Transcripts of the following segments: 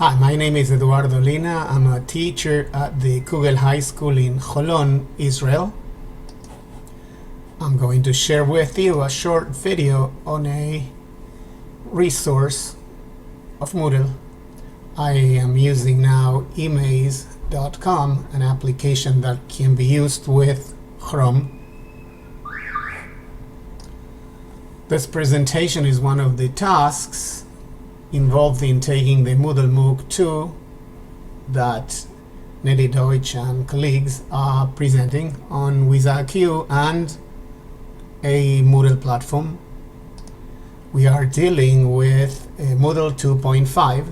Hi, my name is Eduardo Lina. I'm a teacher at the Kugel High School in Holon, Israel. I'm going to share with you a short video on a resource of Moodle. I am using now emaze.com, an application that can be used with Chrome. This presentation is one of the tasks involved in taking the Moodle MOOC 2 that Nelly Deutsch and colleagues are presenting on WizIQ and a Moodle platform. We are dealing with Moodle 2.5,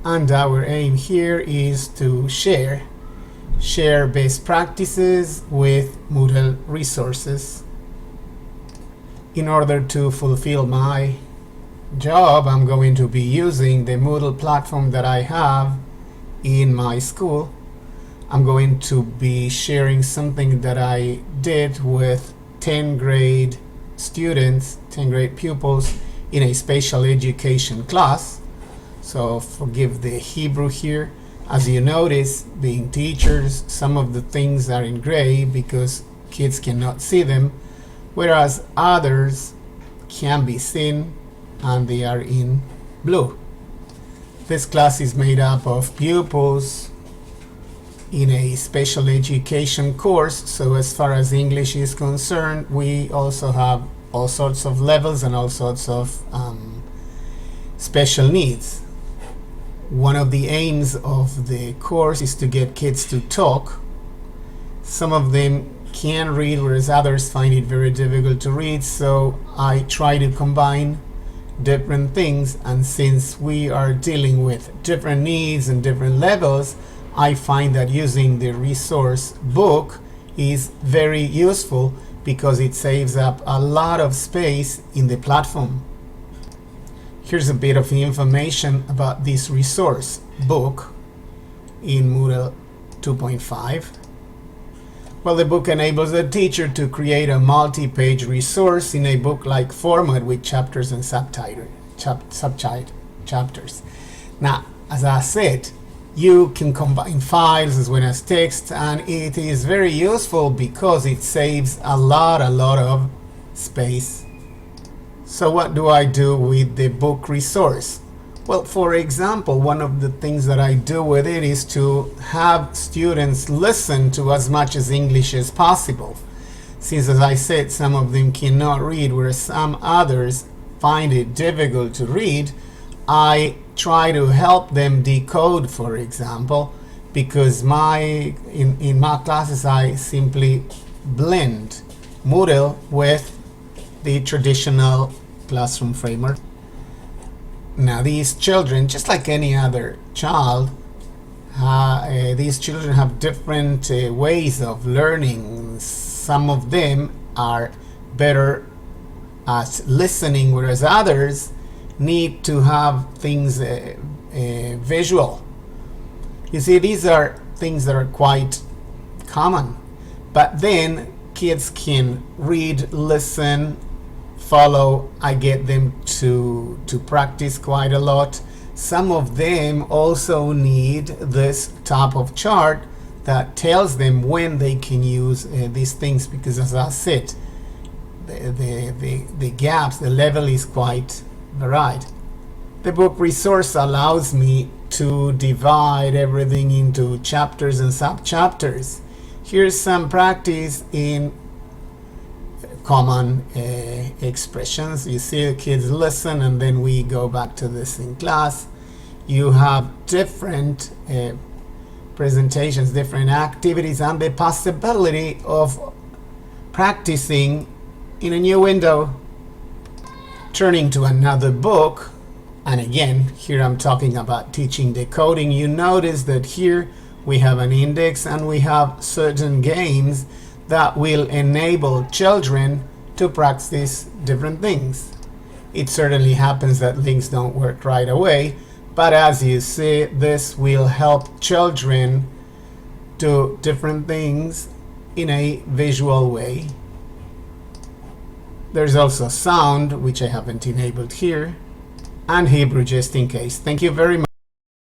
and our aim here is to share best practices with Moodle resources. In order to fulfill my job, I'm going to be using the Moodle platform that I have in my school. I'm going to be sharing something that I did with 10th grade students, 10th grade pupils in a special education class. So forgive the Hebrew here. As you notice, being teachers, some of the things are in gray because kids cannot see them, whereas others can be seen and they are in blue. This class is made up of pupils in a special education course, so as far as English is concerned, we also have all sorts of levels and all sorts of special needs. One of the aims of the course is to get kids to talk. Some of them can read, whereas others find it very difficult to read, so I try to combine different things, and since we are dealing with different needs and different levels, I find that using the resource book is very useful because it saves up a lot of space in the platform. Here's a bit of information about this resource book in Moodle 2.5. Well, the book enables the teacher to create a multi-page resource in a book-like format with chapters and chapters. Now, as I said, you can combine files as well as text, and it is very useful because it saves a lot of space. So what do I do with the book resource? Well, for example, one of the things that I do with it is to have students listen to as much as English as possible. Since, as I said, some of them cannot read, whereas some others find it difficult to read, I try to help them decode, for example, because in my classes I simply blend Moodle with the traditional classroom framework. Now, these children, just like any other child, these children have different ways of learning. Some of them are better at listening, whereas others need to have things visual. You see, these are things that are quite common, but then kids can read, listen, follow. I get them to practice quite a lot. Some of them also need this type of chart that tells them when they can use these things, because as I said, the gaps, the level is quite varied. The book resource allows me to divide everything into chapters and sub-chapters. Here's some practice in common expressions. You see the kids listen, and then we go back to this in class. You have different presentations, different activities, and the possibility of practicing in a new window. Turning to another book, and again, here I'm talking about teaching decoding. You notice that here we have an index and we have certain games that will enable children to practice different things. It certainly happens that links don't work right away, but as you see, this will help children do different things in a visual way. There's also sound, which I haven't enabled here. and Hebrew just in case. Thank you very much.